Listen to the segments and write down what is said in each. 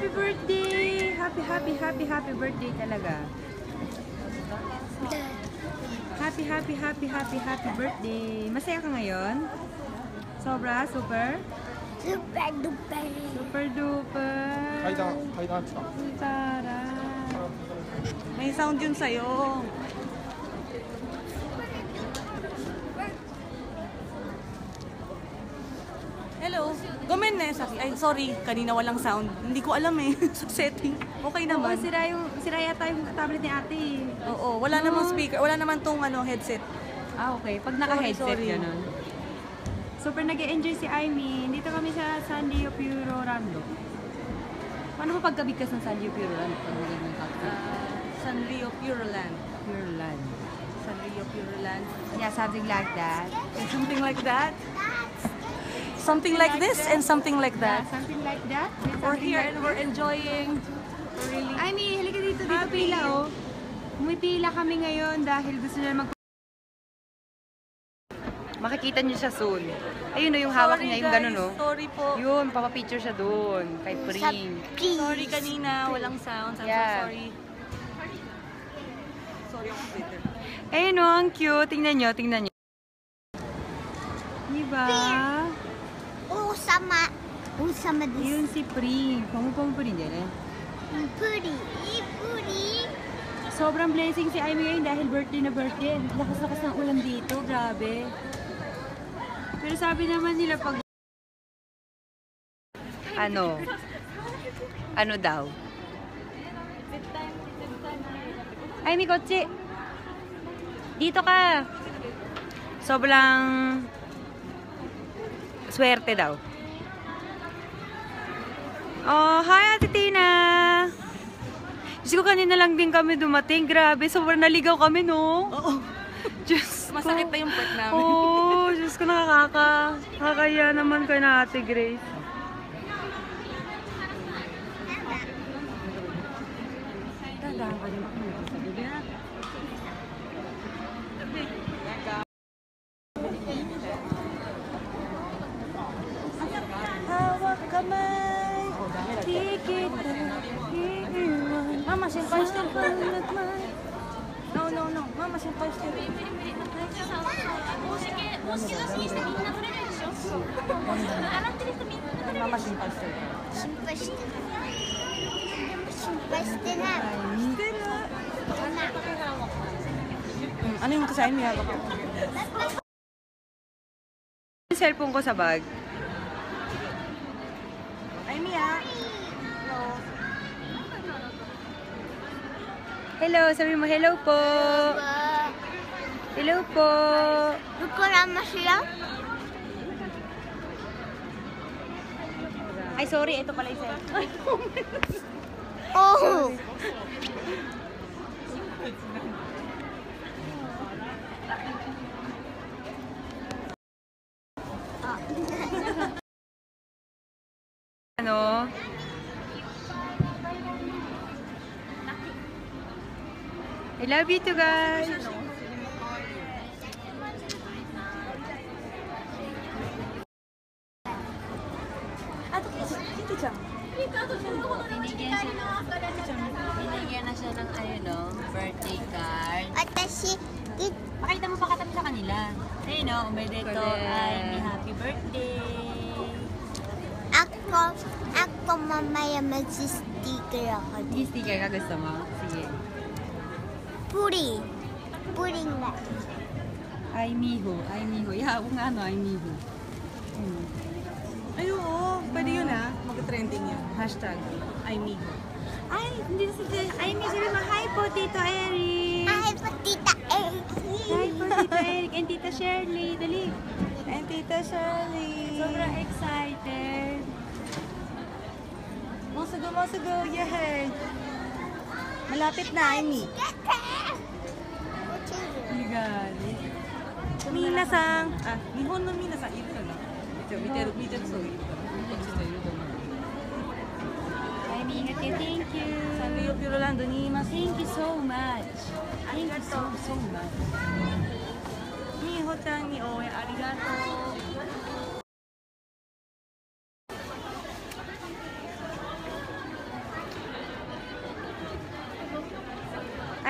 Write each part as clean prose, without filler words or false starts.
Happy birthday! Happy birthday talaga. Happy birthday. Masaya ka ngayon? Sobra? Super? Super duper. Super duper. Tara. May sound yun sa'yo. Hello. Gumen na ay, sorry. Kanina walang sound. Hindi ko alam eh. Sa setting. Okay naman. Sira yata yung tablet ni ate. Oo. Wala namang speaker. Wala naman tong headset. Ah, okay. Pag naka-headset Sorry. ganun. Super nag-e-enjoy si Aimee. Dito kami sa San Leo Puro Rando. Paano ba pagkabigkas ng San Leo Puro Rando? San Leo Pureland. Pureland. San Leo Pureland. Yeah, something like that. And something like that. Something like this and something like that. Yeah, something like that. We're here and we're enjoying. We're really Aimee, halika dito. Dito happy. pila, oh. Umipila kami ngayon dahil gusto nila makikita niyo siya soon. Ayun, yung hawak niya, yung gano'n, no? Sorry po. Yun, papapicture siya doon. Kay Pring. Sorry kanina, walang sounds. I'm so sorry. Sorry ako Twitter. Ayun, no, ang cute. Tingnan nyo. Diba? Usama desu. Yun si Pring. Pamu pa rin dyan, eh. Puri. Sobrang blessing si Aimee ngayon dahil birthday na birthday. Lakas-lakas ng ulan dito. Grabe. Pero sabi naman nila pag... Ano daw? Aimee, kotse. Dito ka. Sobrang... swerte daw. Oh, hi Ate Tina! Diyos ko, kanina lang din kami dumating. Grabe, sobrang naligaw kami, no? Oo. Diyos ko. Masakit na yung part namin. Oo, Diyos ko, nakakaya naman kay na Ate Grace. Tandaan ko din ako nagsasabi na. Hawak kamay, tikit na, Mama, senpai still. No. Mama, senpai still. Mama, senpai still. 心配してない。 Ano yung kasayin niya? Yung cellphone ko sa bag. Ay, Mia. Hello, sabi mo hello po. Hello po. Lukurama siya? Ay, sorry, ito pala yung cellphone. Oh! Ano? I love you too, guys. Binigyan na siya ng birthday card. Watashi, Pakita mo pa katabi sa kanila. Ayun o, umedeto ay happy birthday. ako mamaya mag-sticker ako. Yung sticker ka gusto mo? Sige. Puring nga. Aimiho. Yeah, kung ano, Aimiho. Ay, oo. Pwede yun mag-trending yun. Hashtag, Aimiho. Ay, hindi na si Aimee. Sabi mo, hi po, Tito Eric. Hi po, Tita Eric. Hi po, Tito Eric. And Tita Shirley. Dali. And Tita Shirley. Sobrang excited. Mosugo, yay! Malapit na, Aimee. Ligali. Minasan. Nihon no minasan, iru ka na. Miteru so iru ka na. Kochi no iru ka na. Aimee, ingat kayo. Thank you. San Leo Pureland ni imasu. Thank you so much. Thank you so much. Miho-chan ni oe, arigato.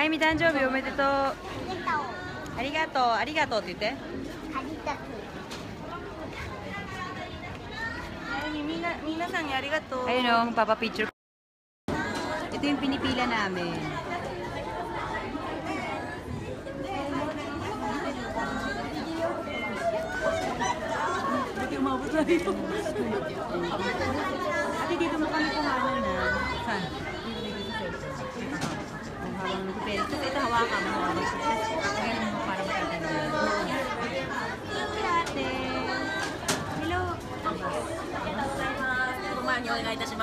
あいみ誕生日おめでとう。ありがとう。ありがとうって言って。ありがとう。皆さんにありがとう。 Ayun o, magpapapicture. Ito yung pinipila namin. Buti umabot na dito. Ate, dito mo kami kumanan na. Saan? Ang hawak ng pipili. Kasi ito hawakan mo. Ganun mo para makatanda. Thank you, ate. Hello.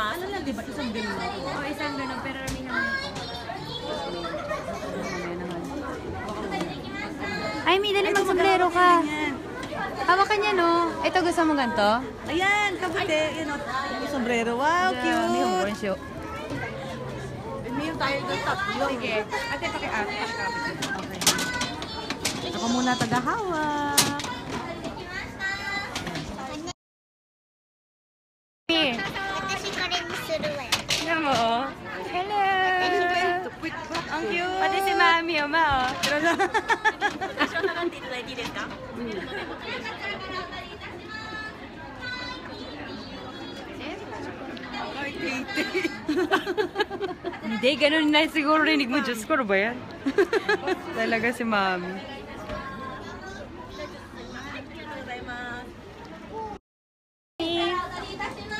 Ano lang, di ba? Isang ganun. O, isang ganun, pero rami naman. Ay, may dali mag-sombrero ka. Hawakan niya, no? Ito, gusto mo ganito? Ayan, kabuti. Yan o. Yung sombrero. Wow, cute. show. May yung tayo doon tatlo. Sige. Ate, pakikapit. Okay. Ako muna tagahawak. Watashi ko rin suruan. Tignan mo, oh. Hello! Ang cute. Pati si Mami, Oma, oh. Ay, Katie. Hindi, ganun na siguro rinig mo. Diyos ko, ano ba yan? Talaga si Mami.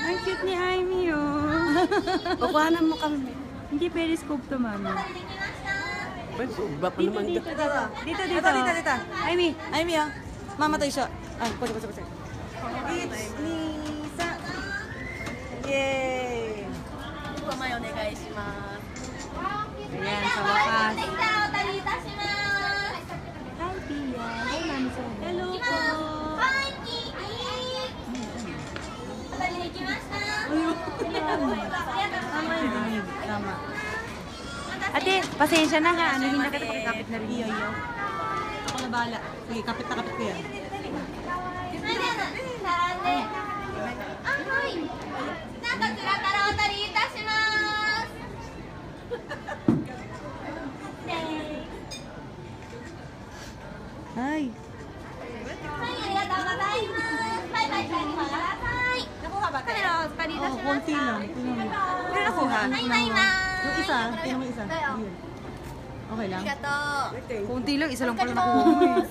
Ang cute ni Amy, oh. Kukuhanan mo kami. Hindi periscope to, Mami. Ba pa naman Dito. Dito, dito. Amy. Ay, Mia. Mamatay siya. Ay, pwede. It's Lisa. Yay! Ayan, sa wakas. Hi, Pia. Hi, Mami. Hello po. Tama. Ate, pasensya na ha. Ano, hindi na kita pakikapit na rin. Iyo. Ako na bahala. Sige, kapit na kapit ko yan. Ay. Oh, konti lang. Tingnan mo. Pero nakuha. Yung isa, tingnan mo yung isa. Yun. Okay lang? Kunti lang, isa lang pala nakuha mo eh.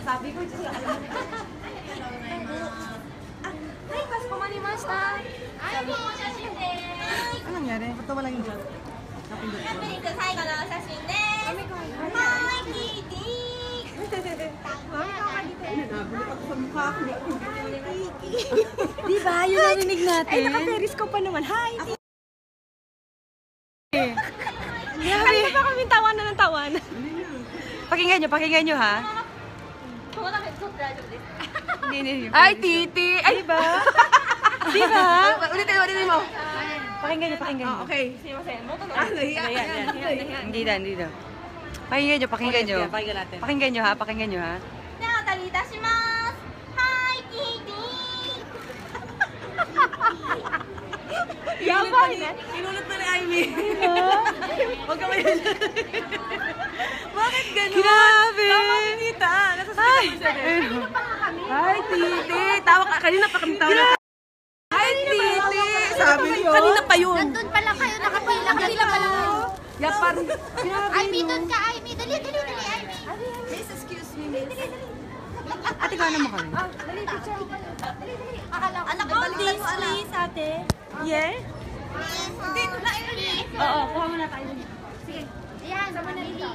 Sabi ko, anong nangyari? Ba't wala yung vlog? Napindot ko. Nabulok ako sa mukha ko. Di ba? Yun narinig natin. Ay, naka-periscope pa naman. Hi! Kanina pa kami tawanan ng tawanan. Pakinggan nyo ha. Ay, titi! Ay, di ba? Di ba? Ulitin mo. Pakinggan nyo. Okay. Nahiya. Hindi daw. Pakinggan nyo. Pakinggan natin. Pakinggan nyo ha. Yabang! Inulit na ni Amy. Huwag ka mayan. Bakit ganun? Grabe! Tama kita. Nasasabi ko siya din. Hi, Titi! Tawa ka. Kanina pa kami tawa. Hi, Titi! Sabi ko. Kanina pa yun. Nandun pa lang kayo, nakapila. Kanila pa lang kayo. Yapan. Amy, doon ka, Amy. Dali, Amy. Miss, excuse me. Ate, kano mo kami? Anak ko, please, ate. Yeah? Oo, kuha mo na tayo. Ayan, sama na dito.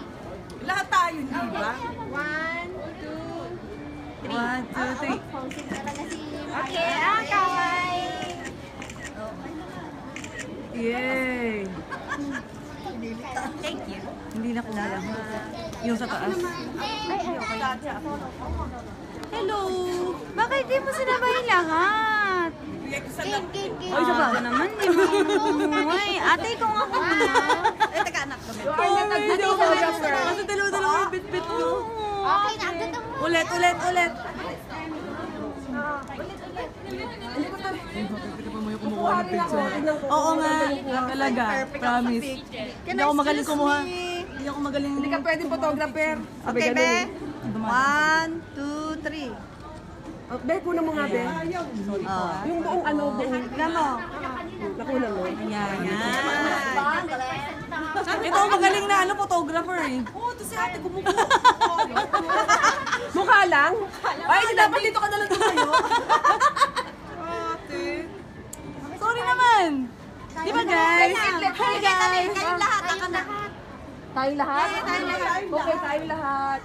Lahat tayo, di ba? 1, 2, 1, 2, 3. Okay, kawai. Yay! Thank you. Hindi na kulang. Yung sa taas. Hello! Bakit di mo sinabay lahat? Oh, isa ba? Ito naman, di mo umuwi. Ate, kung ako Teka, anak kami. Oh, hindi ako mag-after. Kasi dalawa-dalawa yung bit-bit ko. Okay na, ang ganda mo. Ulit. Oo nga, talaga. Promise. Hindi ako magaling kumuha. Hindi ako magaling. Hindi ka pwedeng photographer. Okay, Be. 1, 2, 3. Be, kuna mo nga, Be. Yung buong ano, buong. Gamo. Nakuna mo. Yan. Ito ang magaling na ano, photographer eh. Oo, ito si ate kumukuha. Mukha lang? Ay, hindi dapat dito ka na lang tayo. Ate. Sorry naman. Di ba guys? Hi guys. Kayong lahat. Ako na. Tayong lahat? Okay, tayong lahat.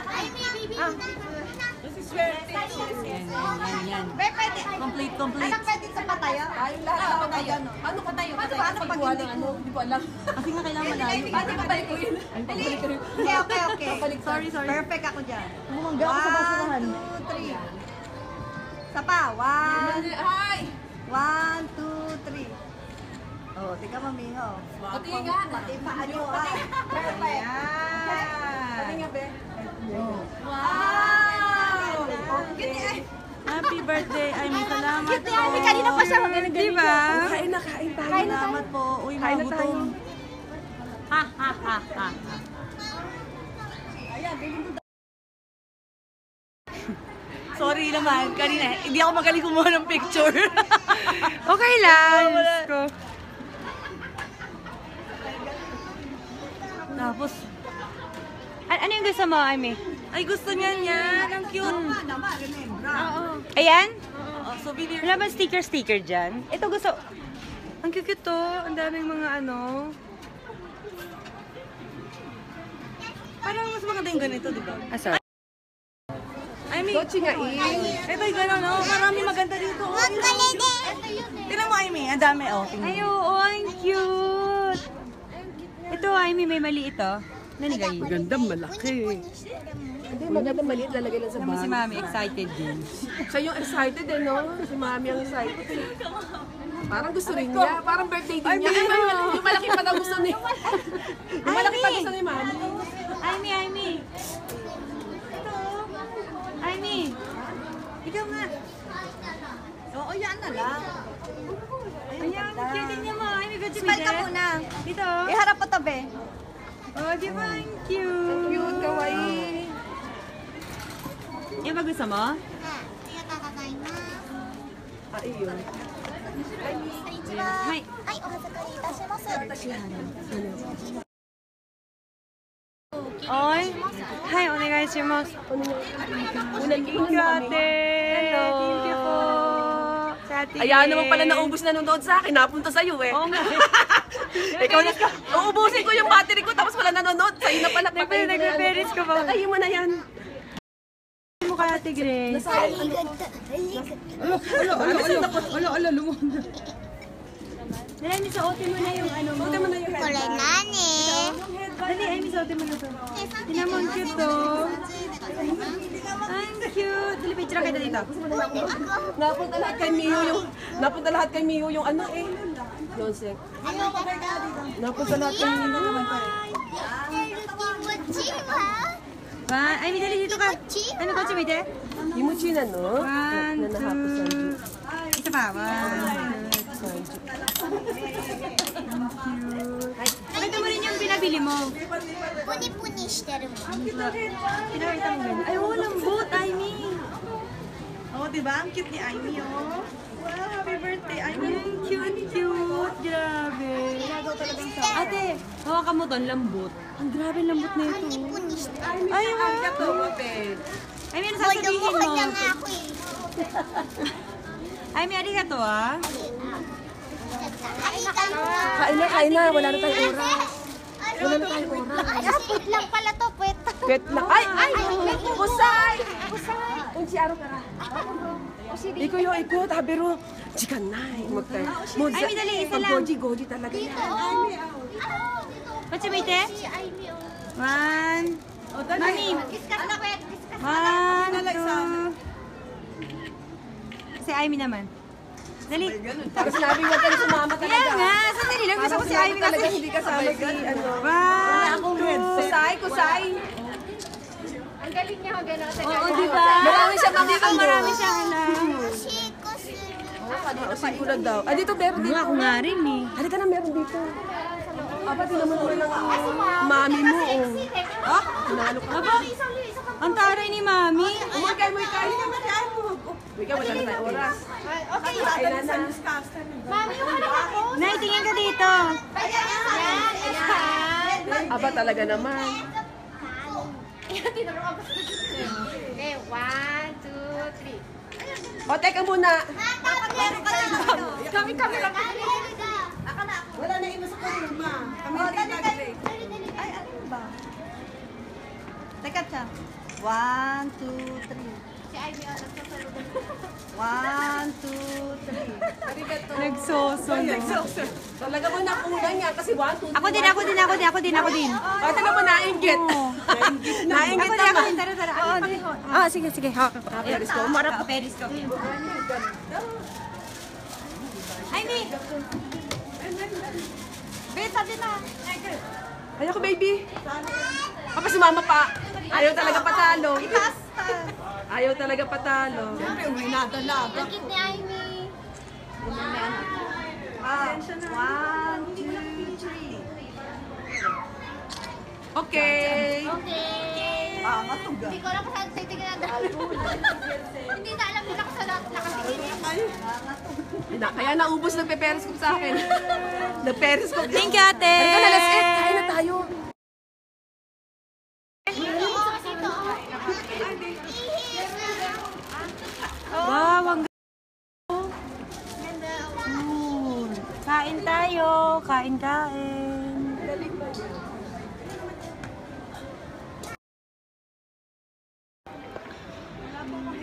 Ay, may baby. Yan. Be, pwede. Complete. Anong pwede sa patayo? Tayong lahat. Ano patayo? Ano patayo? Paano pag hindi ko? Hindi ko alam. Kasi nga kailangan malayo. Pati pabalik ko yun. Okay. Sorry. Perfect ako dyan. Bumangga ako sa basurahan. 1, 2, 3. Sa pa. 1, Hi! 1, 2, 3. Oh, tika mamiho. Pati nga. Pati paano ah. Pati nga, Be. Wow! Happy birthday, Ay, salamat Cute ni Amy, kanina pa siya magaling. Di ba? Kain tayo. Salamat po. Uy, Kain na tayo. magutom. Ha, ha, ha, ha, ha. Sorry naman, kanina hindi ako magaling kumuha ng picture. Okay lang. Diyos ko. Tapos, Ano yung gusto mo, Amy? ay gusto niya yan. Ang cute. Ayan? Souvenir. Wala ba sticker dyan? Ito gusto. Ang cute to. Ang daming mga ano. Parang mas maganda yung ganito, di ba? Ah, sorry. I mean, Gucci nga ito yung gano'n, no? Marami maganda dito. Tingnan mo, Amy. Ang dami, oh. Tingnan Ay, oo, ang cute. Ito, Amy, may mali ito. Nanigay. Ganda, malaki. Hindi, maganda maliit. Lalagay lang sa Alam mo si Mami, excited din. Siya yung excited, eh, no? Si Mami ang excited. Parang gusto rin niya. Parang birthday din niya. Yung malaki pa daw gusto niya. Yung malaki pa gusto ni Mami. Amy. Ito. Amy. Ikaw nga. Oo, yan na lang. Ayan, cute din niya mo. Amy, good to Smile ka muna. Dito. Iharap mo to, Be. Oh, di ba? Ang cute. Cute, kawaii. Yung ba gusto mo? Ah, iyon. Hi. はい、お預かりいたします。 Oy. Hi, onegaishimasu. Thank you, ate. Thank you po. Sa ate. Ayan naman pala naubos na nanonood sa akin. Napunta sa'yo eh. Oo nga. Ikaw na. Uubusin ko yung battery ko tapos wala nanonood. Sa'yo na pala. Nagpe-peris ka ba? Patayin mo na yan. Mo ka, ate Grace. Ala, lumunda. Dali, suotin mo na yung ano mo. Suotin mo na yung これ headband. 何？ Dali, ay, suotin mo na to. Tinan mo, ang cute to. Ang cute. Dali, picture kita dito. Napunta lahat kay Mio yung ano eh. Nonsense. Napunta lahat kay Mio yung ano eh. Ay, may dali dito ka. Ano ko, chumite? Kimuchi na no? One, Na nahapos ang two. Isa pa. Pakita mo rin yung pinabili mo. ポニポニしてるもん。 Pinakita mo ganyan. Ay, oh, lambot, Amy. Oh, di ba? Ang cute ni Amy, oh. Wow, happy birthday, Amy. Ang cute. Grabe. Ate, hawakan mo to, ang lambot. Ang grabe ang lambot na ito. ポニしてる。 Ay, wow. Ito, Mape. Ay, may 子 nasasabihin 供 mo. ながako eh. Ay, may arigato ah. Kain na. Wala na tayong oras. Ay, pwet lang pala to, pwet. Wait lang. Ay! Usay! Unchi araw ka ra. Iko yo, tabero. Chikan na. Ay, may dali, isa lang. Goji talaga yan. Pachumite? Si Amy, oh. One. Mami. Discuss na, pwet. Discuss. One, two. Si Amy naman. Dali. Tapos sinabi mo kayo sumama Kaya talaga. nga, sandali lang. Gusto ko si Amy Talaga kasi. hindi kasama si ano. One, two. Kusay. galing niya ako gano'n. Oo, di ba? Marami siya mga Di ba marami siya alam? Pausin ko na daw. Ah, dito meron dito. Ako nga rin eh. Halika na, meron dito. Aba, di naman ko lang mami mo. Oh. Ha? Tinalo ka. Aba, ang taray ni Mami. Umagay mo ikaw. Wika, wala na tayo oras. Okay. Kailan na? Mami, yung anak ako. Nay, tingin ka dito. Yan. Aba, talaga naman. Okay, 1, 2, 3. O, teka muna. Dapat meron ka lang. Kami lang. Wala na iba sa kurma. Kami nag-grade. Ay, ano ba? Teka siya. 1, 2, 3. Si Ivy, nagsasalubong. 1, 2, 3. Nagsoson. Talaga mo nakunan niya kasi 1, 2, 3. Ako din. O, talaga mo nainggit. Nainggit Ako naman. din, tara. Oo, sige. Periscope. Periscope yan. Ay, Mi! Bet, sabi na. Ayoko, baby. Papa, sumama pa. Ayaw talaga patalo. Ayaw talaga patalo. Siyempre, uwi na dalaga. Bakit ni Ivy? 1, 2, 3. Okay. Okay. Matuga. Hindi ko alam kung saan titignan na dahil. Hindi na alam nila kung saan nakatingin. Kaya naubos nagpe-periscope sa akin. Nag-periscope. Thank you, ate. Halika na, let's eat. Kain na tayo. Wow, ang kain tayo. Kain.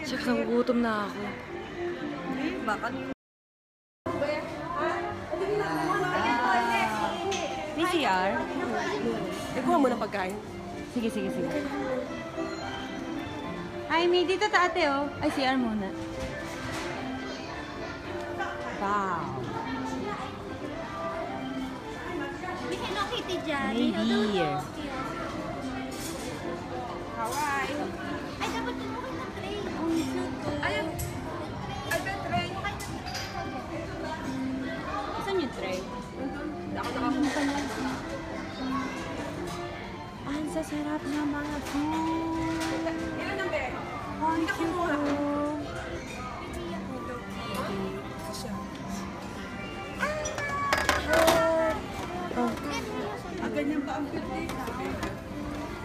Shucks, nagugutom na ako. Baka May CR? Kuha mo ng pagkain. Sige. Ay, may dito ta ate, oh. Ay, CR muna. Wow. May Hello Kitty dyan. May beer. Hawaii. Ay, dapat tumukay ng tray. Ayan. Ay, tray. Saan yung tray? Ako nakapunta na. Ang sasarap ng mga food. Ilan ang bed? Ang cute. ganyan ba ang birthday?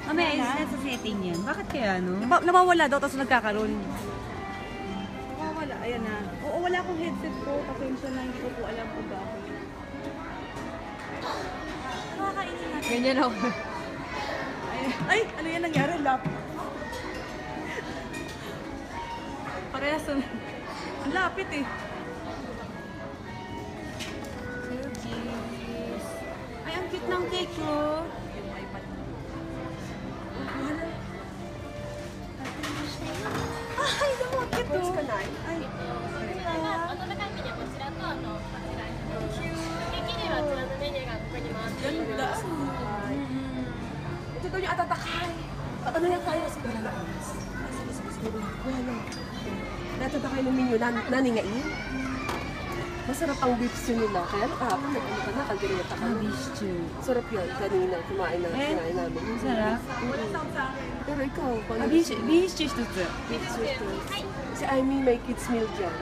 Mamaya, is na sa setting yan. Bakit kaya, no? Nawawala daw, tapos nagkakaroon. Wala, ayan na. Oo, wala akong headset ko. Pasensya na, hindi ko po alam kung bakit. Ganyan ako. Ay, ano yan nangyari? Lap. Parehas na. Ang lapit eh. Cookies. Ay, ang cute ng cake, oh. Ay, naman, cute oh. Ay, お食べ会議でこちらとこちらにできればあちらのメニューがここに回っているので ganda. Ito daw yung atatakay. Ano yan tayo? Wala na. Wala na. Natatakay ng menu naningain. Masarap ang beef stew nila. Kaya kahapon nag-ano ka na, kagirita ka. Beef stew. Sarap yun. Kanina, kumain namin. Ang sarap. Pero ikaw, paano? Beef stew ito. Beef stew to. Si Amy may kids meal dyan.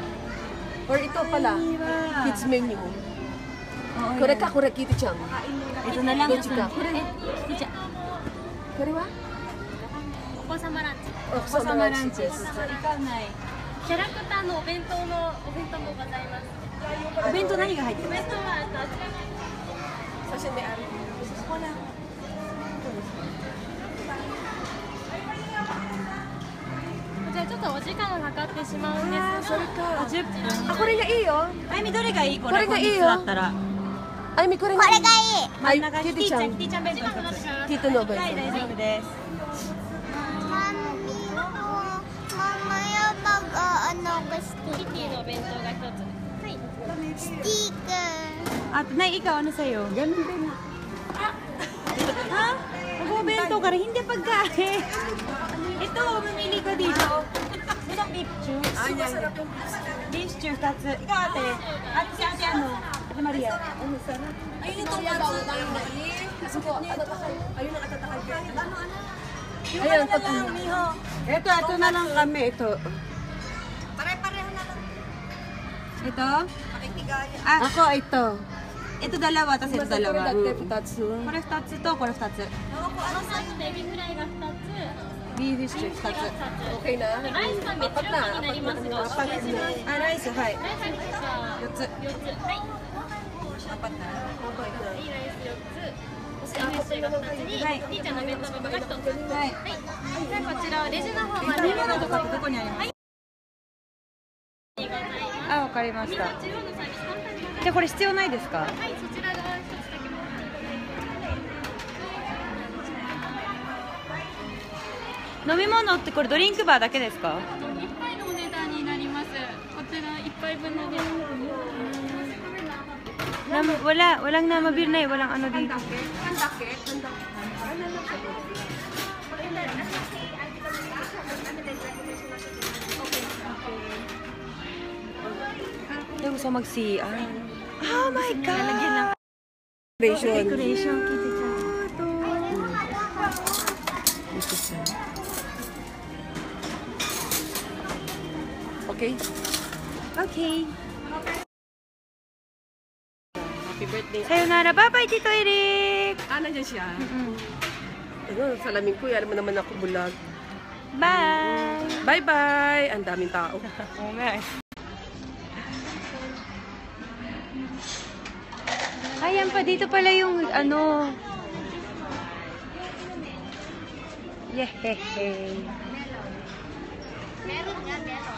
Or ito pala, kids menu. Korek ka, korek ito siyang. Ito na lang. Ito ka. Chicha. Kariwa? お子様ランチ Kasama lunches. Ikaw, Nay. キャラクターのお弁当もございます O bento何が入ってるお弁当はあちらに Sasya may ari. こちらちょっとお時間がかかってしまうんですが 10分。 Ako rin nga iyo. Ay, mi, どれがいいこれ。これがいいよ。だったら。 Ay, may ko rin. これがいい Ay, 真ん中に Kitty キティちゃ chan. ん、キティちゃん弁当一つ。 Tito no ba? はい、大丈夫です。mamaya mag-ano gusto キティのお弁当が一つはい At, Nay, ikaw, ano sa'yo? Ganun din. Ha? Mag-bento 後からhindi pagkain. Ito, mamili ko dito. Isang beef stew. Masarap yung Beef stew, 2 つ. Ikaw ate. Ate si ate ano? Ate Maria. Ano sarap? Ayun yung tungkol daw tayo na Kasi po, atatakay. Ayun ang atatakay. Ayan, pag Miho. Ito na lang kami. Ito. Pare-pareho na lang. Ito? Pakikigaya. Ako ito. Ito dalawa, tapos ito dalawa. Tatsu. これ2つとこれ2つ。 エビフライが2つ、ビーフシチュー2つ。 Okay na? ライスが別料金になりますが、お願いします。あ、ライス、はい。ライスが4つ。 4つ、はい。アパター。いいライス4つ、エビシチューが2つに、はいティーチャーの弁当箱が1つ。はい。じゃあこちらはレジの方まで。飲み物とかってどこにありますあ、わかりました。中央のサービスカウンターにございます。じゃあこれ必要ないですかはい、そちら側1つだけ持っていただいて。飲み物ってこれドリンクバーだけですか1杯のお値段になります。こちら1杯分のお値段。 Walang na mabir na eh. Walang ano dito. Yung gusto mag-CR. Oh my God! Decoration. Decoration. Kita siya. Okay? Okay. Happy birthday. Sayonara. Bye-bye, Tito Eric! Ah, nandiyan siya. Ano, salamin ko, alam mo naman ako bulag. Bye! Bye-bye! Ang daming tao. Oo nga eh. Ayan pa, dito pala yung ano. Yehehe. Meron nga, meron.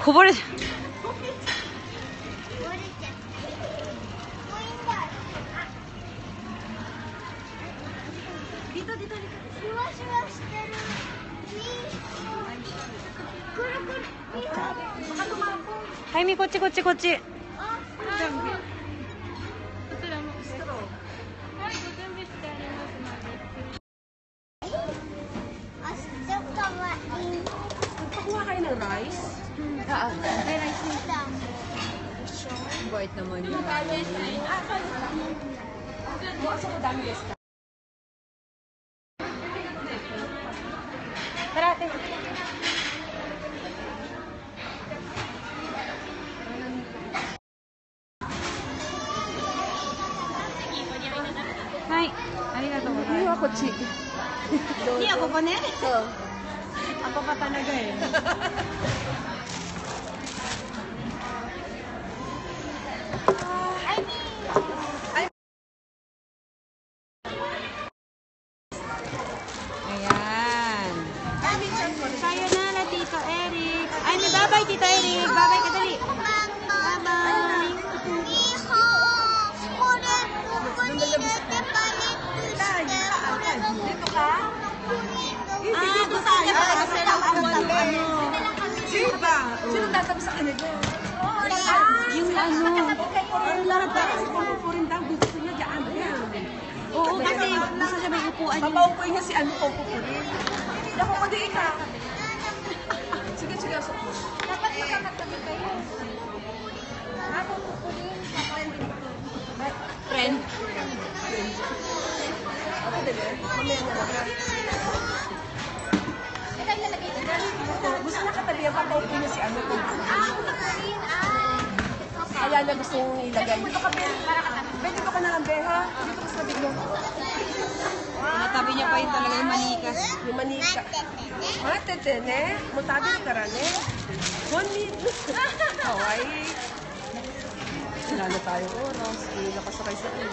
Kubore. Haimi, こっちこっちこっち。こちらもストロー。はい、ご準備してありますので。 Kuha kayo ng rice? Bait naman yun. Tara, ate. Hi. Arigatou gozaimasu. Kuha ko chi. Hindi ako pa ne? Ako pa talaga eh. Ayan. Sayonara, Tito Eric. Ay, may bye-bye, Tito Eric. Bye-bye ka dali. Bye-bye. Dito ka? Ah, gusto niya pala kasi lang ano. Sino ba? Sino tatabi sa kanila? Yung ano. Pupurin daw. Gusto niya dyan. Oo, kasi gusto siya may upuan yun. Papaupoy niya si ano kung pupurin. Hindi ako madiin ka. Sige, sige. Dapat magkakatabi kayo. Ako pupunin. Friend. Ako din eh. Mamaya na lang. Ito ilalagay na. Gusto niya katabi yan. Papaupoy niya si ano kung pupurin. Pupunin. Kaya na gusto niyong ilagay. Dito ka, Ben. Ben, dito ka na lang, Beha. Dito ka sa biglo. Natabi niya pa yun talaga yung manikas. Yung manika. Tete, ne? Mutabi ka rin, ne? 1 minute. Kawaii. Wala na tayong oras. Hindi nakasakay sa akin.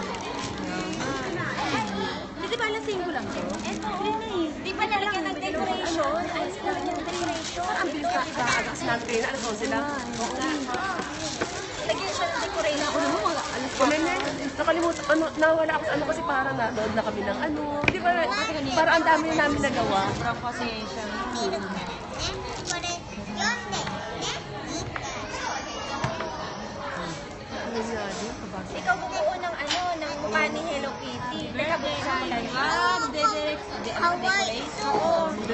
Di ba alas 5 lang to? Di ba nalagyan ng decoration? Ay, nalagyan ng decoration. Ang bilis ka. Kaagas natin. Ano ba sila? Lagyan siya ng decoration. Ako naman mga alas ko. Nene, nakalimutan. Ano, nawala ako sa ano kasi para nanood na kami ng ano. Di ba? Para ang dami na namin nagawa. Sobrang pasensya.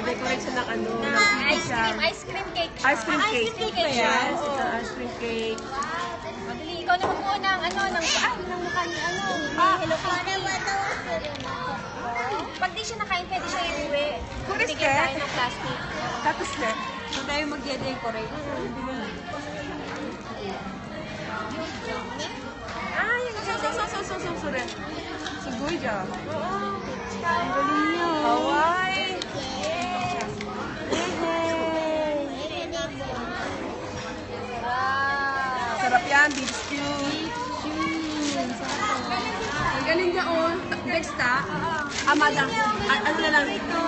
Decorate siya ng ano, ng Ice cream cake. Ice cream cake. Yan. Yes, it's an ice cream cake. Madali, ikaw naman po ng ng mukha ni Hello Kitty. Pag di siya nakain, pwede siya iuwi. Who is Bigyan that? tayo ng plastic. Tapos na. So tayo mag-decorate. Ah, yung sorry. Sugoy dyan. Ang galing niyo. Hawaii. Sarap yan, beef stew. Ang galing niya, oh. Dexta. Amada. Ano na lang ito?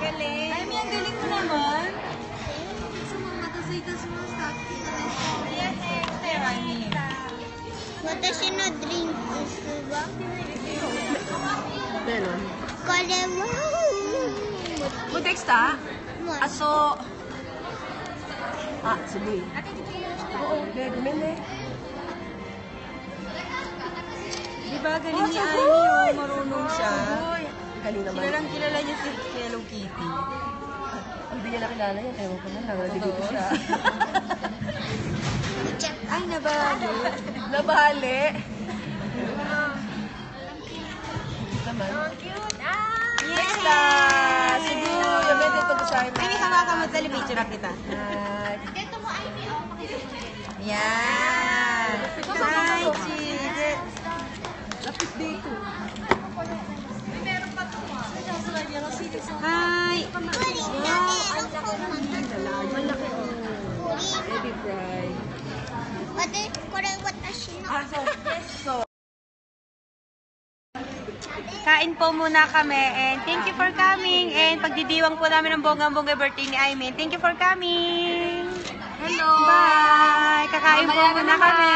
Galing. Ay, ang galing mo naman. Meron. これは Mo Dexta? Aso. Ah, sige. Oo, mene. Di ba galing ni Amy, oh, marunong siya. Ang galing naman. Kilalang kilala niya si Hello Kitty. Hindi niya nakilala yan. Ewan ko na lang. Nandito siya. Ay, nabali. Nabali. Naman. Dexta! Siguro. Yung medyo ito sa akin. Ay, hawakan mo sa picture kita. Yan. Hi, cheese. Lapit dito. Hi. Malaki oh. Baby fry. Ah, so. Kain po muna kami and thank you for coming and pagdidiwang po namin ng bonggang-bongga birthday ni Aimee. Thank you for coming. Hello. Bye. Kakain po muna kami.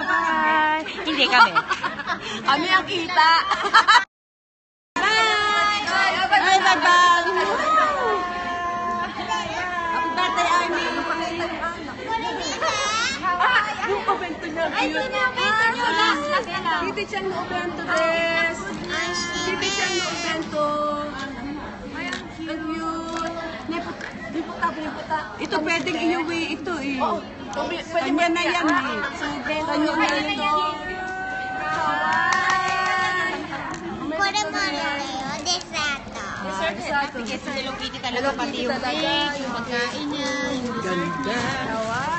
Bye. Hindi kami. Kami ang kita. Bye. Bye, bye. Happy birthday, Aimee. Yung obento niya. Ay, ito na. Dito siya ng obento des. Dito siya ng obento. Ang cute. Niputa. Ito pwedeng iuwi ito eh. Kanya na yan eh. Kanya na ito. Dessert. Bigay sa Hello Kitty talaga pati yung cake, yung pagkain niya. Ganda.